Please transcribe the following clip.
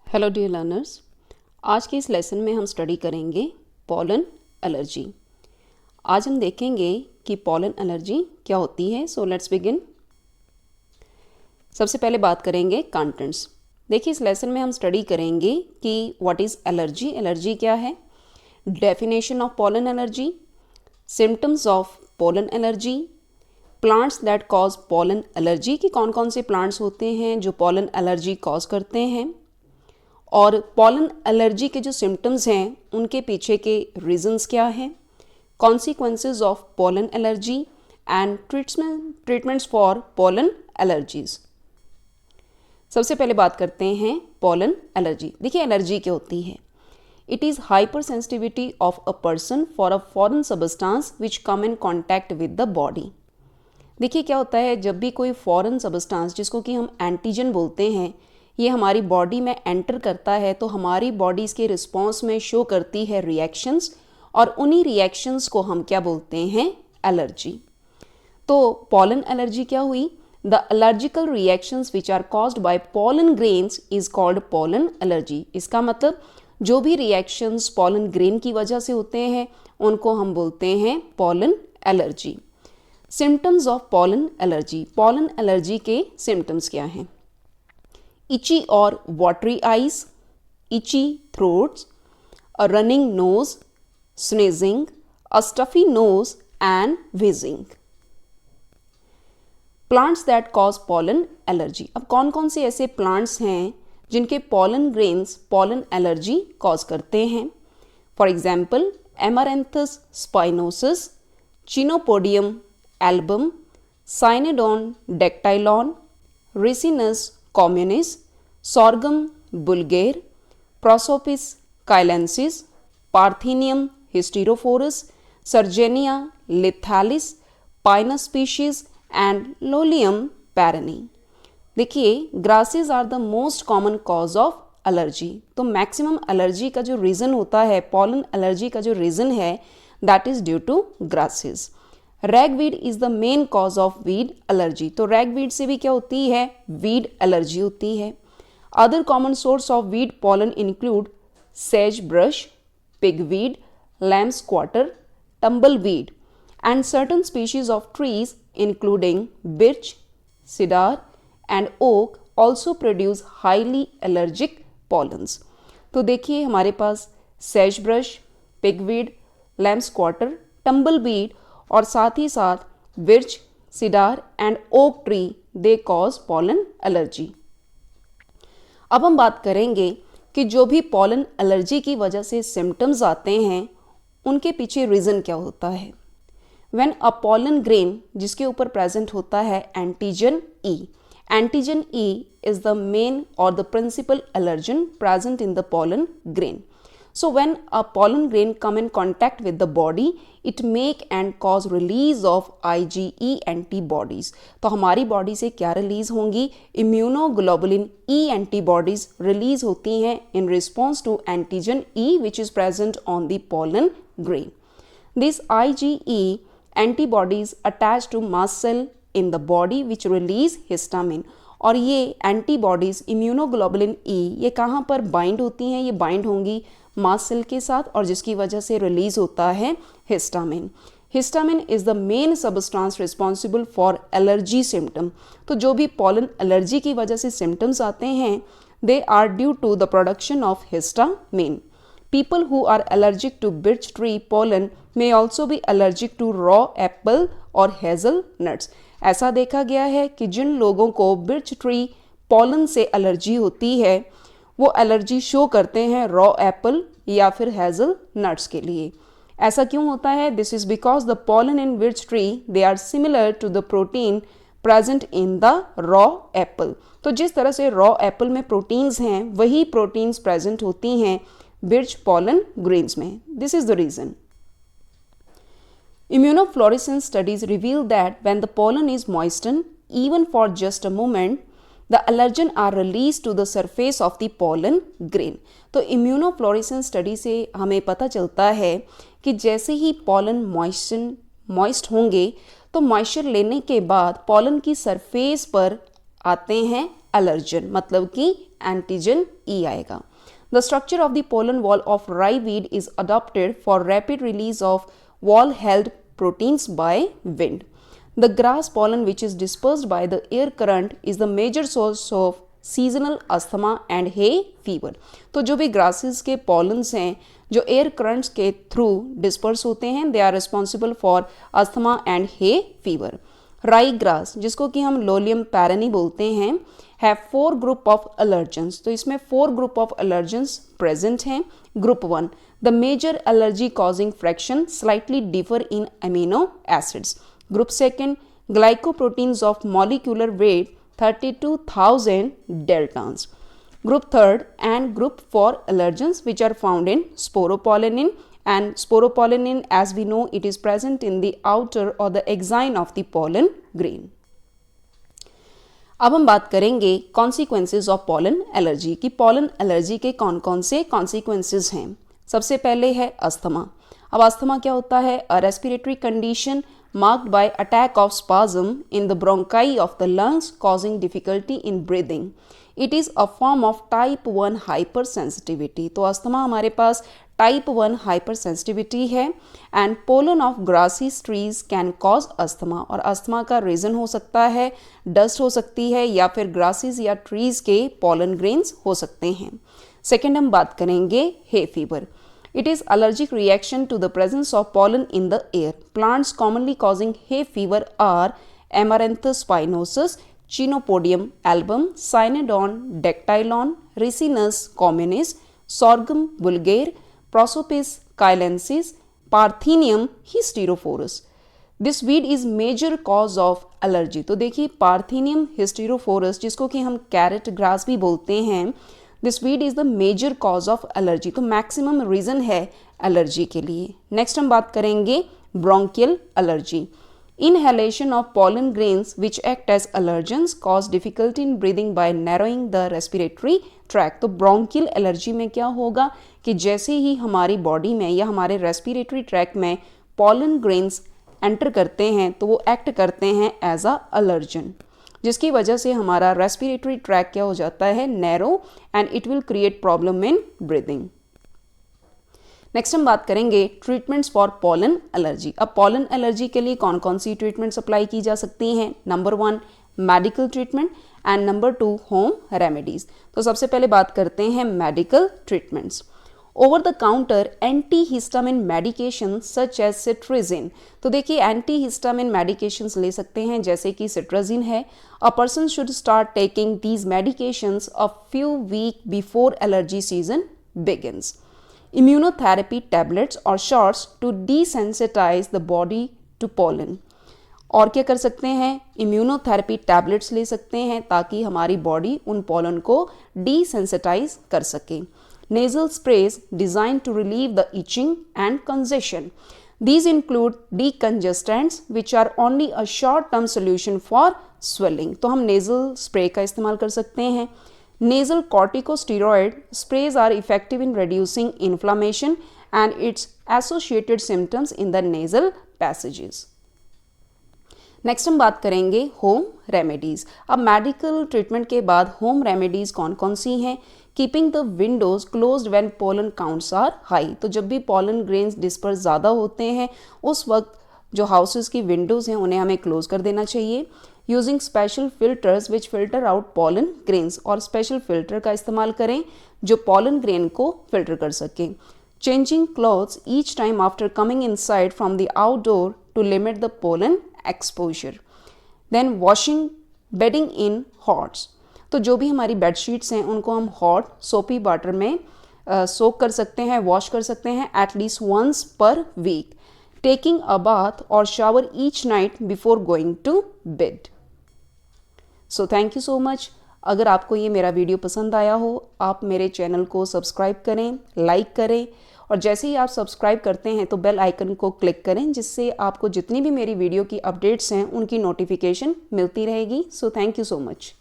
Hello dear learners, आज के इस लेसन में हम स्टडी करेंगे पॉलन एलर्जी। आज हम देखेंगे कि पॉलन एलर्जी क्या होती है। So let's begin. सबसे पहले बात करेंगे कंटेंट्स। देखिए, इस लेसन में हम स्टडी करेंगे कि व्हाट इज़ एलर्जी, एलर्जी क्या है, definition of pollen allergy, symptoms of pollen allergy, plants that cause pollen allergy, कि कौन कौन से प्लांट्स होते हैं जो पॉलन एलर्जी कॉज करते हैं, और पॉलन एलर्जी के जो सिम्टम्स हैं उनके पीछे के रीजंस क्या हैं, consequences of pollen allergy and treatments for pollen allergies. सबसे पहले बात करते हैं पॉलन एलर्जी। देखिए, एलर्जी क्या होती है। It is hyper sensitivity of a person for a foreign substance which come in contact with the body. देखिए, क्या होता है, जब भी कोई फॉरेन सबस्टांस जिसको कि हम एंटीजन बोलते हैं ये हमारी बॉडी में एंटर करता है तो हमारी बॉडी इसके रिस्पॉन्स में शो करती है रिएक्शंस, और उन्हीं रिएक्शंस को हम क्या बोलते हैं, एलर्जी। तो पॉलन एलर्जी क्या हुई, the allergical reactions which are caused by pollen grains is called pollen allergy. इसका मतलब जो भी रिएक्शंस पॉलन ग्रेन की वजह से होते हैं उनको हम बोलते हैं pollen allergy. Symptoms of pollen allergy, pollen allergy के सिम्टम्स क्या हैं। itchy or watery eyes, itchy throats, a running nose, sneezing, a stuffy nose and wheezing. Plants that cause pollen allergy. अब कौन कौन से ऐसे प्लांट्स हैं जिनके pollen grains pollen allergy cause करते हैं। For example, Amaranthus spinosus, Chenopodium album, Cynodon dactylon, Ricinus communis, Sorghum vulgare, Prosopis chilensis, Parthenium hysterophorus, सर्जेनिया लिथालिस, Pinus species and Lolium perenne. देखिए, grasses are the most common cause of allergy. तो maximum allergy का जो reason होता है, pollen allergy का जो रीज़न है, that is due to grasses. Ragweed is the main cause of weed allergy. तो रैगवीड से भी क्या होती है, वीड एलर्जी होती है। Other common source of weed pollen include sagebrush, pigweed, lamb's quarters, tumbleweed and certain species of trees including birch, cedar and oak also produce highly allergic pollens. तो देखिए, हमारे पास sagebrush, pigweed, lamb's quarters, tumbleweed और साथ ही साथ birch, cedar and oak tree they cause pollen allergy. अब हम बात करेंगे कि जो भी पॉलन एलर्जी की वजह से सिम्टम्स आते हैं उनके पीछे रीज़न क्या होता है। व्हेन अ पॉलन ग्रेन जिसके ऊपर प्रेजेंट होता है antigen E, antigen E is the main और the principal allergen present in the pollen grain. So when a pollen grain come in contact with the body, it make and cause release of IgE antibodies. तो हमारी body से क्या release होंगी, immunoglobulin E antibodies release होती हैं in response to antigen E which is present on the pollen grain. These IgE antibodies attach to mast cell in the body which release histamine. और ये antibodies immunoglobulin E ये कहाँ पर bind होती हैं, ये बाइंड होंगी मास्ट सेल के साथ, और जिसकी वजह से रिलीज होता है histamine. Histamine is the main substance responsible for allergy symptom. तो जो भी पॉलन एलर्जी की वजह से सिम्टम्स आते हैं they are due to the production of histamine. People who are allergic to birch tree pollen may also be allergic to raw apple और hazelnuts. ऐसा देखा गया है कि जिन लोगों को birch tree pollen से एलर्जी होती है वो एलर्जी शो करते हैं रॉ एप्पल या फिर hazelnuts के लिए. ऐसा क्यों होता है? This is because the pollen in birch tree they are similar to the protein present in the raw apple. तो जिस तरह से रॉ एप्पल में प्रोटीन्स हैं वही प्रोटीन्स प्रेजेंट होती हैं birch pollen grains में. This is the reason. Immunofluorescence studies reveal that when the pollen is moistened, even for just a moment, the allergen are released to the surface of the pollen grain. तो immunofluorescence study से हमें पता चलता है कि जैसे ही pollen moist होंगे तो मॉइस्चर लेने के बाद pollen की सरफेस पर आते हैं एलर्जन, मतलब कि एंटीजन ई आएगा। The structure of the pollen wall of rye weed is adapted for rapid release of wall held proteins by wind. The grass pollen which is dispersed by the air current is the major source of seasonal asthma and hay fever. तो जो भी grasses के pollens हैं जो air currents के through disperse होते हैं, they are responsible for asthma and hay fever. Rye grass जिसको कि हम Lolium parani बोलते हैं have 4 group of allergens. तो इसमें 4 group of allergens present हैं. Group 1, the major allergy causing fraction slightly differ in amino acids. Group 2, glycoproteins of molecular weight 32,000 daltons. Group 3 and group 4 allergens which are found in sporopollenin, and sporopollenin, as we know, it is present in the outer or the exine of the pollen grain. अब हम बात करेंगे consequences of pollen allergy की pollen allergy के कौन कौन से consequences हैं। सबसे पहले है अस्थमा। अब अस्थमा क्या होता है? A respiratory condition marked by attack of spasm in the bronchi of the lungs causing difficulty in breathing. It is a form of type 1 hypersensitivity. तो अस्थमा हमारे पास type 1 hypersensitivity है and pollen of grassy trees can cause asthma. और asthma का reason हो सकता है dust हो सकती है या फिर grasses या trees के pollen grains हो सकते हैं। सेकेंड हम बात करेंगे hay fever. It is allergic reaction to the presence of pollen in the air. Plants commonly causing hay fever are Amaranthus spinosus, Chenopodium album, Cynodon dactylon, Ricinus communis, Sorghum vulgare, Prosopis kailensis, Parthenium hysterophorus. This weed is major cause of allergy. तो देखिए Parthenium hysterophorus जिसको कि हम carrot grass भी बोलते हैं, this weed is the major cause of allergy. तो maximum reason है एलर्जी के लिए। नेक्स्ट हम बात करेंगे bronchial allergy. Inhalation of pollen grains which act as allergens cause difficulty in breathing by narrowing the respiratory tract. तो bronchial allergy में क्या होगा कि जैसे ही हमारी बॉडी में या हमारे रेस्पिरेटरी ट्रैक में पॉलन ग्रेन्स एंटर करते हैं तो वो एक्ट करते हैं एज अ एलर्जन, जिसकी वजह से हमारा रेस्पिरेटरी ट्रैक क्या हो जाता है? Narrow, and it will create problem in breathing. Next हम बात करेंगे ट्रीटमेंट्स फॉर पॉलन एलर्जी। अब पॉलन एलर्जी के लिए कौन कौन सी ट्रीटमेंट्स अप्लाई की जा सकती हैं? Number 1 medical treatment and number 2 home remedies. तो सबसे पहले बात करते हैं medical treatments. Over the counter antihistamine medication such as cetirizine. तो देखिए एंटीहिस्टामिन मेडिकेशंस ले सकते हैं जैसे कि सिट्राजिन है। A person should start taking these medications a few week before allergy season begins. Immunotherapy tablets और shots to desensitize the body to pollen. और क्या कर सकते हैं? इम्यूनोथेरेपी टैबलेट्स ले सकते हैं ताकि हमारी बॉडी उन पॉलन को डिसेंसिटाइज कर सके। Nasal sprays designed to relieve the itching and congestion. These include decongestants which are only a short-term solution for swelling. तो हम nasal spray का इस्तेमाल कर सकते हैं। Nasal corticosteroid sprays are effective in reducing inflammation and its associated symptoms in the nasal passages. Next हम बात करेंगे होम रेमेडीज़। अब मेडिकल ट्रीटमेंट के बाद होम रेमेडीज़ कौन कौन सी हैं? Keeping the windows closed when pollen counts are high. तो जब भी पोलन ग्रेन्स डिस्पर्स ज़्यादा होते हैं उस वक्त जो हाउसेस की विंडोज़ हैं उन्हें हमें क्लोज कर देना चाहिए। यूजिंग स्पेशल फिल्टर्स विच फिल्टर आउट पोलन ग्रेन्स। और स्पेशल फिल्टर का इस्तेमाल करें जो पोलन ग्रेन को फिल्टर कर सकें। Changing clothes each time after coming inside from the outdoor to limit the pollen exposure. Then washing bedding in hots. तो जो भी हमारी बेडशीट्स हैं उनको हम हॉट सोपी वाटर में सोक कर सकते हैं, वॉश कर सकते हैं at least once per week. Taking a bath और shower each night before going to bed. So thank you so much. अगर आपको ये मेरा वीडियो पसंद आया हो आप मेरे चैनल को सब्सक्राइब करें, लाइक करें और जैसे ही आप सब्सक्राइब करते हैं तो बेल आइकन को क्लिक करें जिससे आपको जितनी भी मेरी वीडियो की अपडेट्स हैं उनकी नोटिफिकेशन मिलती रहेगी। सो थैंक यू सो मच।